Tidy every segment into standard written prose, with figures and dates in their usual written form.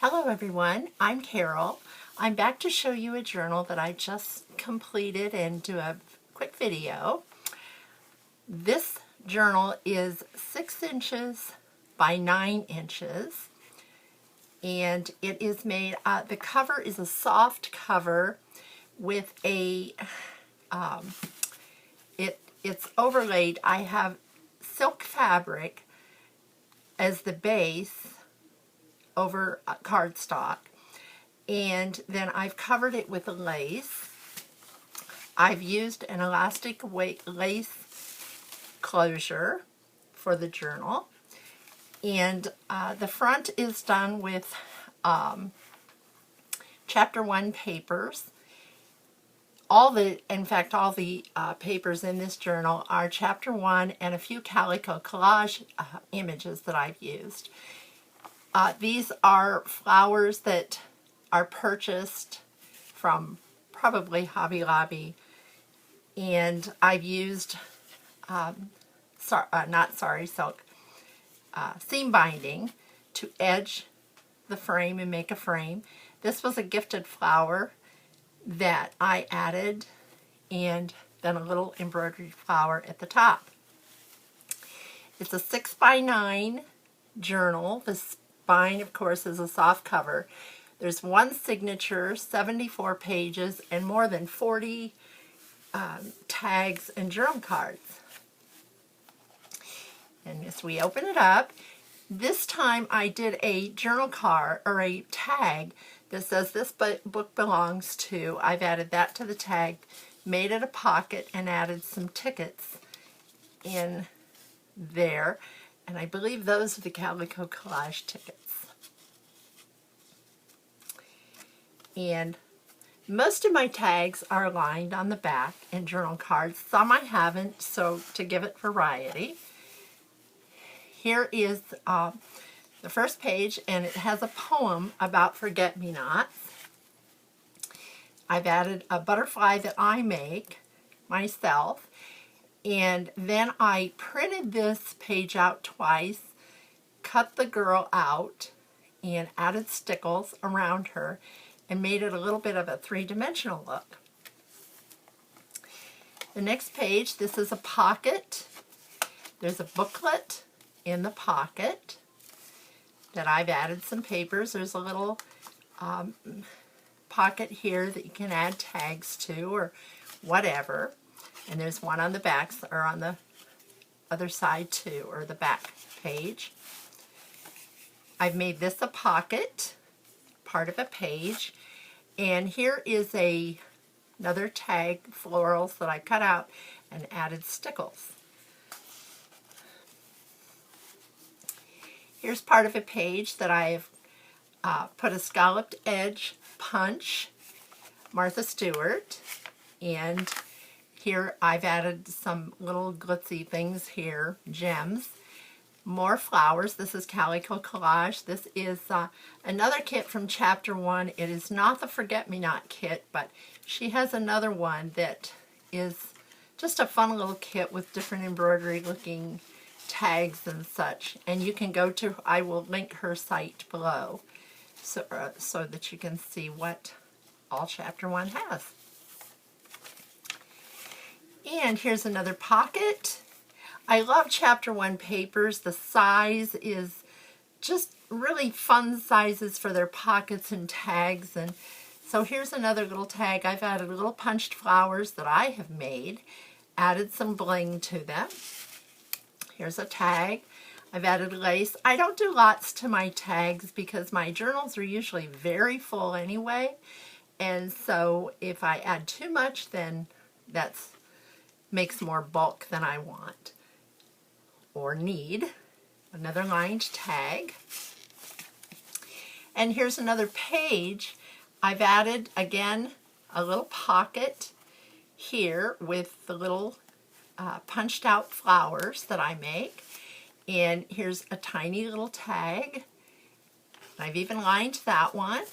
Hello everyone, I'm Carol. I'm back to show you a journal that I just completed and do a quick video. This journal is 6 inches by 9 inches and it is made, the cover is a soft cover with a, it's overlaid. I have silk fabric as the base over cardstock, and then I've covered it with lace. I've used an elastic lace closure for the journal, and the front is done with chapter 1 papers. All the papers in this journal are chapter 1 and a few calico collage images that I've used. These are flowers that are purchased from probably Hobby Lobby, and I've used silk seam binding to edge the frame and make a frame. This was a gifted flower that I added, and then a little embroidered flower at the top. It's a 6 by 9 journal. The spine, of course, is a soft cover. There's one signature, 74 pages, and more than 40 tags and journal cards. And as we open it up, this time I did a journal card or a tag that says this book belongs to. I've added that to the tag, made it a pocket, and added some tickets in there. And I believe those are the calico collage tickets. And most of my tags are lined on the back in journal cards. Some I haven't, so to give it variety. Here is the first page, and it has a poem about forget-me-nots. I've added a butterfly that I make myself. And then I printed this page out twice, cut the girl out, and added stickles around her, and made it a little bit of a three-dimensional look. The next page, this is a pocket. There's a booklet in the pocket that I've added some papers. There's a little pocket here that you can add tags to or whatever. And there's one on the back, or on the other side too, or the back page. I've made this a pocket, part of a page. And here is another tag, florals, that I cut out and added stickles. Here's part of a page that I've put a scalloped edge punch, Martha Stewart, and here I've added some little glitzy things here, gems. More flowers. This is calico collage. This is another kit from chapter 1. It is not the forget-me-not kit, but she has another one that is just a fun little kit with different embroidery looking tags and such. And you can go to, I will link her site below so that you can see what all chapter 1 has. And here's another pocket. I love chapter 1 papers. The size is just really fun sizes for their pockets and tags. And so here's another little tag. I've added little punched flowers that I have made, added some bling to them. Here's a tag. I've added lace. I don't do lots to my tags because my journals are usually very full anyway. And so if I add too much, then that's makes more bulk than I want or need. Another lined tag. And here's another page. I've added, again, a little pocket here with the little punched out flowers that I make. And here's a tiny little tag. I've even lined that one.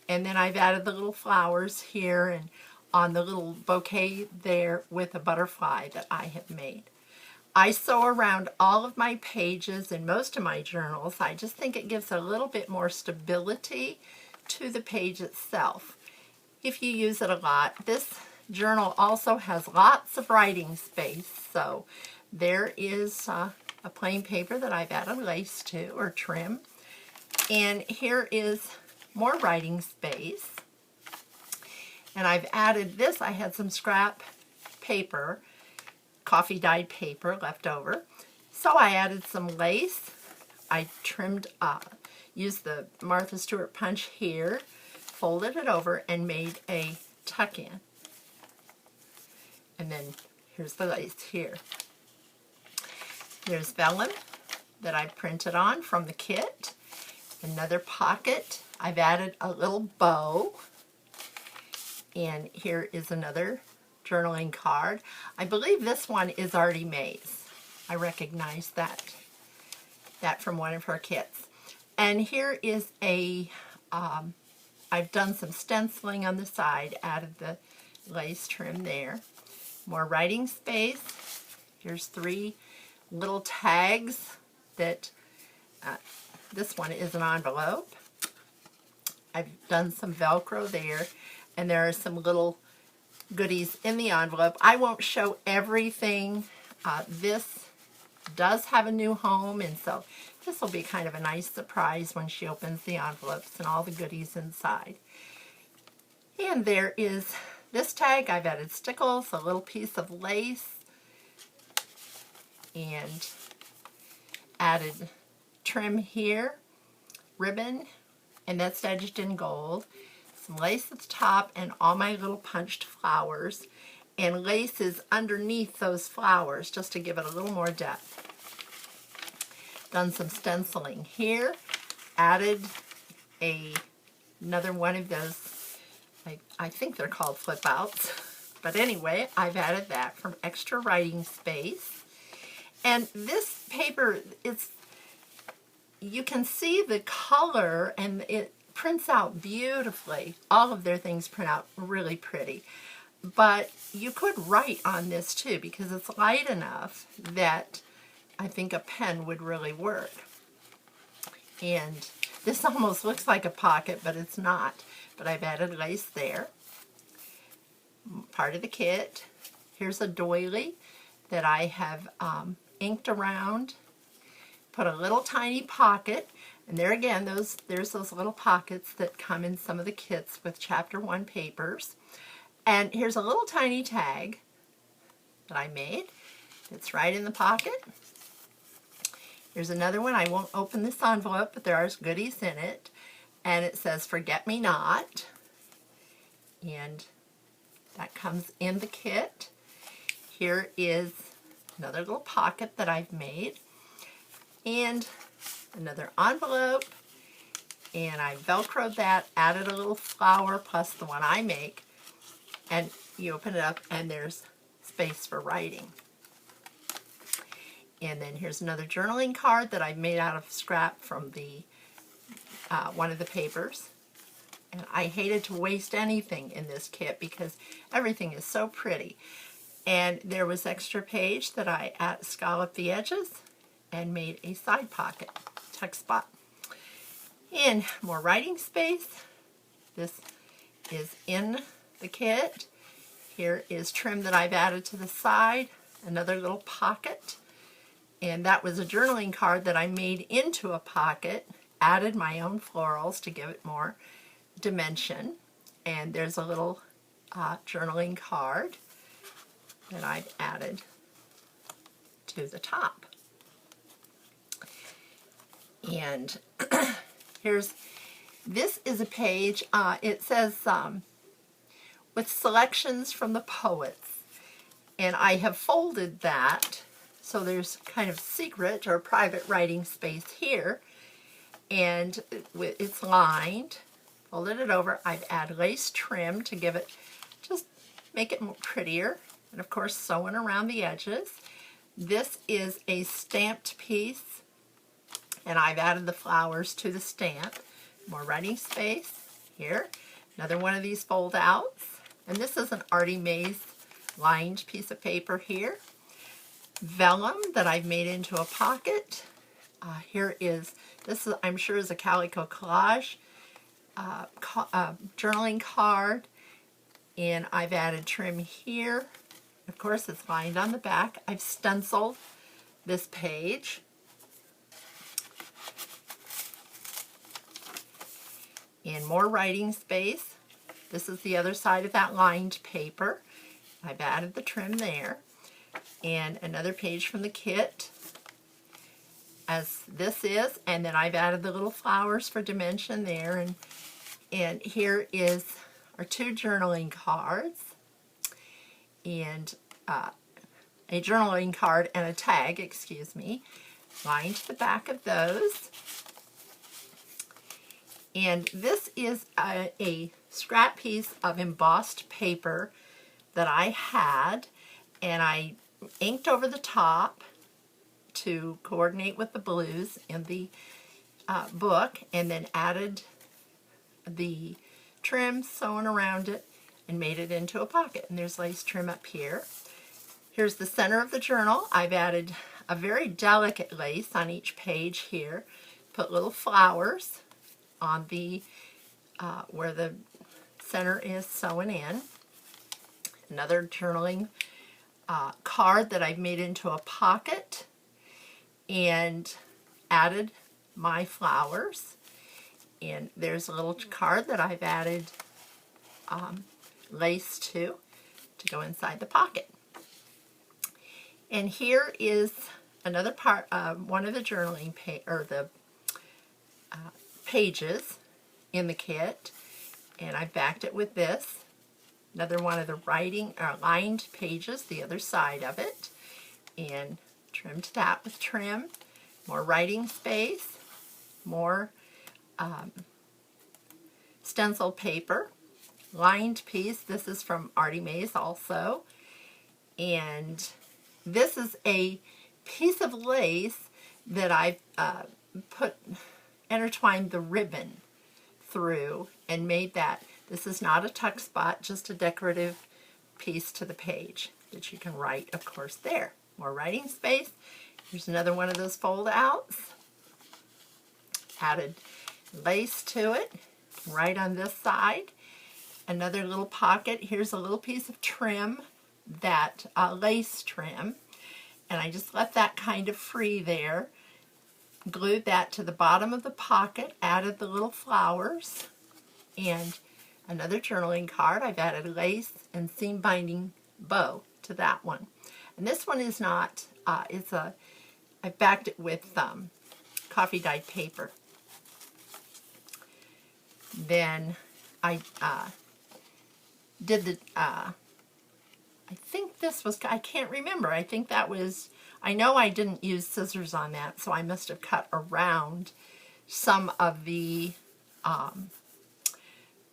And then I've added the little flowers here and on the little bouquet there with a butterfly that I have made. I sew around all of my pages in most of my journals. I just think it gives a little bit more stability to the page itself if you use it a lot. This journal also has lots of writing space, so there is a plain paper that I've added lace to, or trim, and here is more writing space. And I've added this. I had some scrap paper, coffee dyed paper left over, so I added some lace. I trimmed, used the Martha Stewart punch here, folded it over, and made a tuck-in. And then here's the lace here. There's vellum that I printed on from the kit. Another pocket. I've added a little bow. And here is another journaling card. I believe this one is Artie Mae's. I recognize that from one of her kits. And here is a, I've done some stenciling on the side, added the lace trim there. More writing space. Here's 3 little tags that, this one is an envelope. I've done some Velcro there, and there are some little goodies in the envelope. I won't show everything. This does have a new home, and so this will be kind of a nice surprise when she opens the envelopes and all the goodies inside. And there is this tag. I've added stickles, a little piece of lace, and added trim here, ribbon, and that's edged in gold. Some lace at the top, and all my little punched flowers. And lace is underneath those flowers just to give it a little more depth. Done some stenciling here. Added another one of those, I think they're called flip outs. But anyway, I've added that from extra writing space. And this paper, you can see the color, and it prints out beautifully. All of their things print out really pretty. But you could write on this too, because it's light enough that I think a pen would really work. And this almost looks like a pocket, but it's not. But I've added lace there. Part of the kit. Here's a doily that I have inked around. Put a little tiny pocket, and there again, there's those little pockets that come in some of the kits with Chapter 1 papers. And here's a little tiny tag that I made. It's right in the pocket. Here's another one. I won't open this envelope, but there are goodies in it. And it says, "Forget Me Not." And that comes in the kit. Here is another little pocket that I've made. And another envelope. And I Velcroed that, added a little flower plus the one I make. And you open it up, and there's space for writing. And then here's another journaling card that I made out of scrap from the one of the papers. And I hated to waste anything in this kit because everything is so pretty. And there was extra page that I scalloped the edges and made a side pocket, tuck spot. And more writing space. This is in the kit. Here is trim that I've added to the side, another little pocket, and that was a journaling card that I made into a pocket, added my own florals to give it more dimension, and there's a little journaling card that I've added to the top. And this is a page, it says with selections from the poets, and I have folded that so there's kind of secret or private writing space here, and it's lined. Folded it over. I've added lace trim to give it, just make it more prettier, and of course sewn around the edges. This is a stamped piece, and I've added the flowers to the stamp. More writing space here. Another one of these fold outs. And this is an Artie Mae's lined piece of paper here. vellum that I've made into a pocket. Here is, this is, I'm sure is a calico collage journaling card, and I've added trim here. Of course, it's lined on the back. I've stenciled this page. And more writing space. This is the other side of that lined paper. I've added the trim there. And another page from the kit, as this is, and then I've added the little flowers for dimension there. And here are two journaling cards, and a journaling card and a tag, excuse me, lined the back of those. And this is a scrap piece of embossed paper that I had, and I inked over the top to coordinate with the blues in the book, and then added the trim sewn around it and made it into a pocket. And there's lace trim up here. Here's the center of the journal. I've added a very delicate lace on each page here. Put little flowers on the where the center is sewn in. Another journaling card that I've made into a pocket and added my flowers. And there's a little card that I've added lace to go inside the pocket. And here is another part, one of the journaling pages in the kit, and I backed it with this. Another one of the writing lined pages, the other side of it, and trimmed that with trim. More writing space, more stencil paper, lined piece. This is from Artie Mays also, and this is a piece of lace that I've intertwined the ribbon through and made that. This is not a tuck spot, just a decorative piece to the page that you can write, of course, there. More writing space. Here's another one of those fold outs. Added lace to it right on this side. Another little pocket. Here's a little piece of trim, that lace trim, and I just left that kind of free there. Glued that to the bottom of the pocket, added the little flowers, and another journaling card. I've added lace and seam binding bow to that one. And this one is not, I backed it with coffee dyed paper. Then I did the, I think this was, I can't remember, I think that was, I know I didn't use scissors on that, so I must have cut around some of the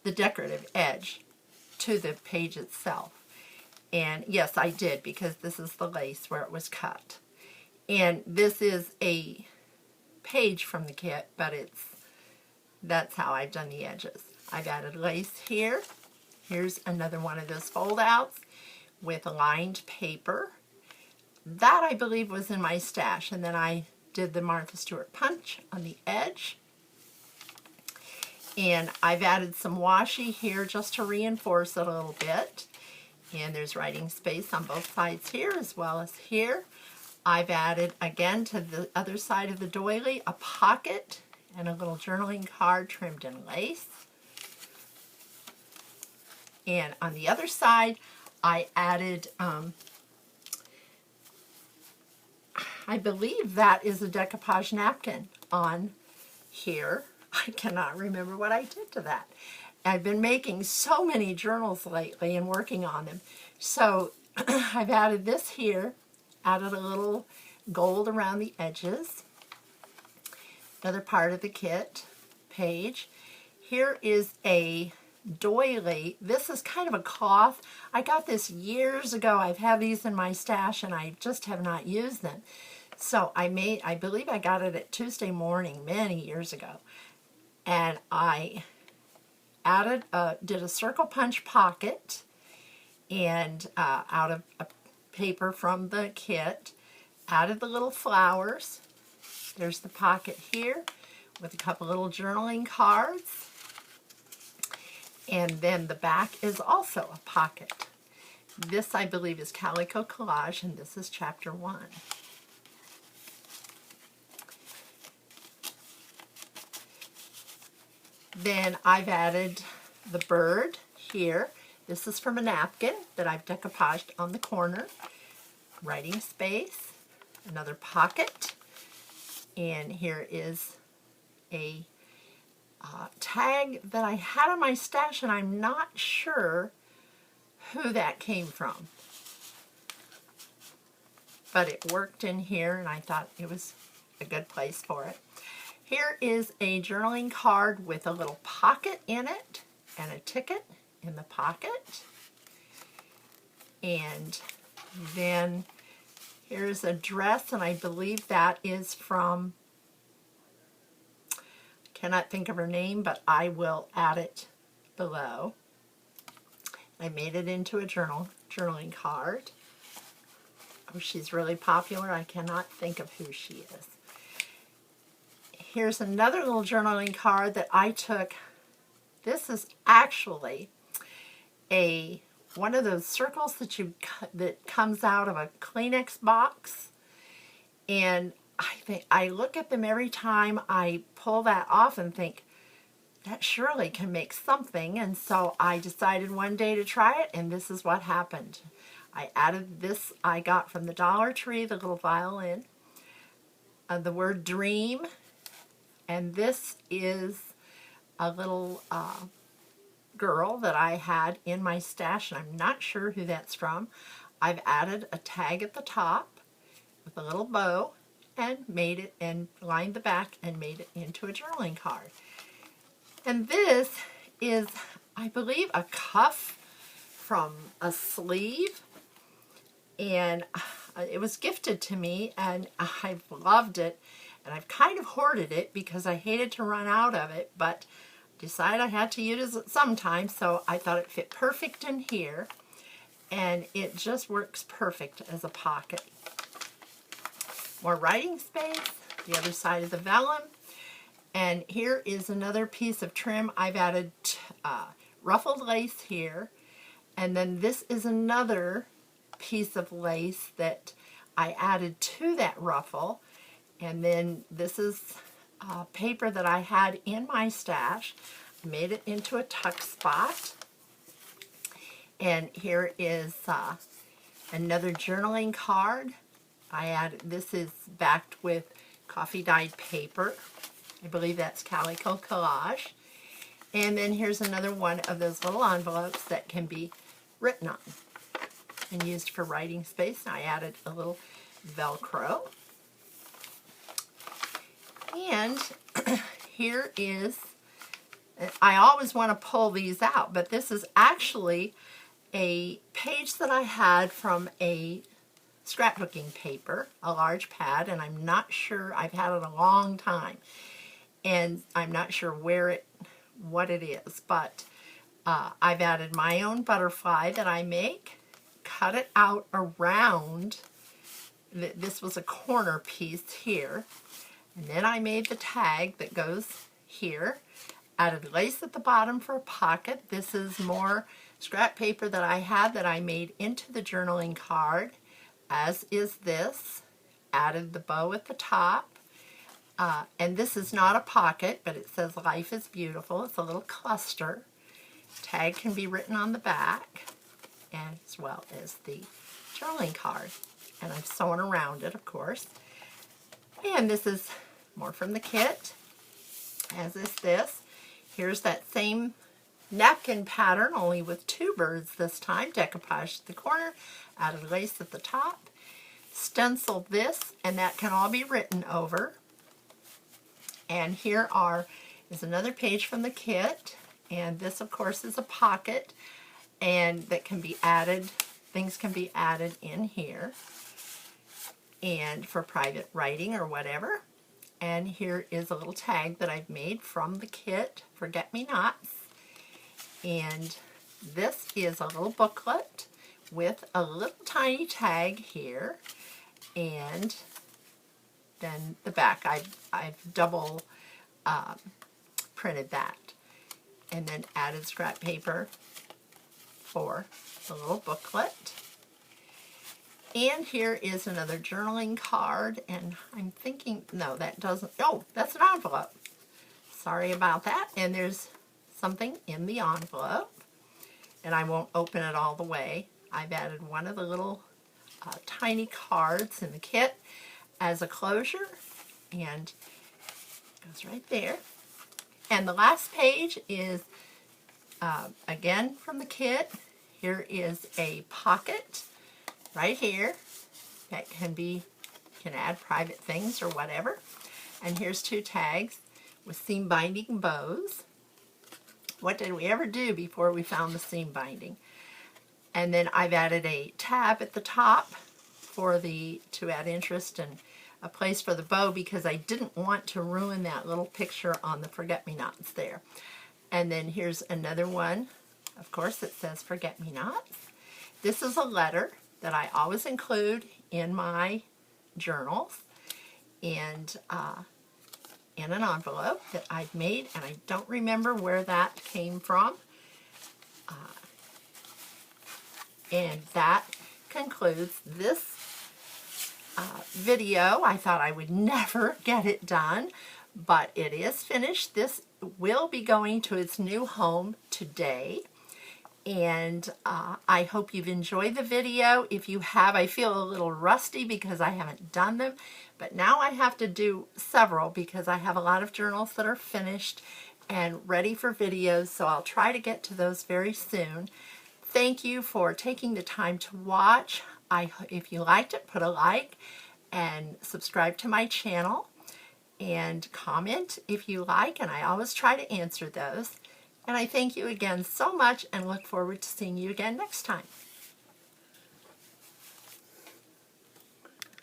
decorative edge to the page itself. And yes, I did, because this is the lace where it was cut. And this is a page from the kit, but that's how I've done the edges. I've added lace here. Here's another one of those fold outs with lined paper. That, I believe, was in my stash, and then I did the Martha Stewart punch on the edge. And I've added some washi here just to reinforce it a little bit. And there's writing space on both sides here as well as here. I've added, again, to the other side of the doily, a pocket and a little journaling card trimmed in lace. And on the other side, I added, I believe that is a decoupage napkin on here. I cannot remember what I did to that. I've been making so many journals lately and working on them. So I've added this here, added a little gold around the edges. Another part of the kit page. Here is a doily. This is kind of a cloth. I got this years ago. I've had these in my stash and I just have not used them. So I believe I got it at Tuesday Morning many years ago. And I added, did a circle punch pocket and out of a paper from the kit, added the little flowers. There's the pocket here with a couple little journaling cards. And then the back is also a pocket. This, I believe, is Calico Collage, and this is chapter 1. Then I've added the bird here. This is from a napkin that I've decoupaged on the corner. Writing space, another pocket, and here is a tag that I had on my stash, and I'm not sure who that came from. But it worked in here, and I thought it was a good place for it. Here is a journaling card with a little pocket in it and a ticket in the pocket. And then here's a dress, and I believe that is from, cannot think of her name, but I will add it below. I made it into a journaling card. Oh, she's really popular. I cannot think of who she is. Here's another little journaling card that I took. This is actually one of those circles that comes out of a Kleenex box, and I look at them every time I pull that off and think that surely can make something, and so I decided one day to try it, and this is what happened. I added this I got from the Dollar Tree, the little violin, the word dream, and this is a little girl that I had in my stash, and I'm not sure who that's from. I've added a tag at the top with a little bow and made it, and lined the back and made it into a journaling card. And this is, I believe, a cuff from a sleeve, and it was gifted to me, and I've loved it, and I've kind of hoarded it because I hated to run out of it, but decided I had to use it sometime, so I thought it fit perfect in here, and it just works perfect as a pocket. More writing space, the other side of the vellum, and here is another piece of trim. I've added ruffled lace here, and then this is another piece of lace that I added to that ruffle, and then this is paper that I had in my stash. I made it into a tuck spot, and here is another journaling card. This is backed with coffee dyed paper. I believe that's Calico Collage. And then here's another one of those little envelopes that can be written on and used for writing space. And I added a little Velcro. And here is, I always want to pull these out, but this is actually a page that I had from a scrapbooking paper, a large pad, and I'm not sure, I've had it a long time, and I'm not sure what it is, but I've added my own butterfly that I make, cut it out around, this was a corner piece here, and then I made the tag that goes here, added lace at the bottom for a pocket. This is more scrap paper that I had that I made into the journaling card, as is this. Added the bow at the top. And this is not a pocket, but it says Life is Beautiful. It's a little cluster. Tag can be written on the back, as well as the journaling card. And I've sewn around it, of course. And this is more from the kit, as is this. Here's that same napkin pattern, only with two birds this time. Decoupaged at the corner, added lace at the top, stenciled this, and that can all be written over. And here is another page from the kit, and this, of course, is a pocket, and that can be added, things can be added in here, and for private writing or whatever. And here is a little tag that I've made from the kit, Forget-Me-Nots. And this is a little booklet with a little tiny tag here. and then the back. I've double printed that, and then added scrap paper for the little booklet. And here is another journaling card, and I'm thinking, no, that doesn't, oh, that's an envelope. Sorry about that. And there's something in the envelope, and I won't open it all the way. I've added one of the little tiny cards in the kit as a closure, and it goes right there. And the last page is, again, from the kit. Here is a pocket right here that can add private things or whatever. And here's 2 tags with seam binding bows. What did we ever do before we found the seam binding? And then I've added a tab at the top to add interest and a place for the bow, because I didn't want to ruin that little picture on the forget-me-nots there. And then here's another one, of course, that says forget-me-nots. This is a letter that I always include in my journals, and in an envelope that I've made, and I don't remember where that came from. And that concludes this video. I thought I would never get it done, but it is finished. This will be going to its new home today. And I hope you've enjoyed the video. If you have, I feel a little rusty because I haven't done them, but now I have to do several because I have a lot of journals that are finished and ready for videos, so I'll try to get to those very soon. Thank you for taking the time to watch. If you liked it, put a like and subscribe to my channel and comment if you like, and I always try to answer those. And I thank you again so much and look forward to seeing you again next time.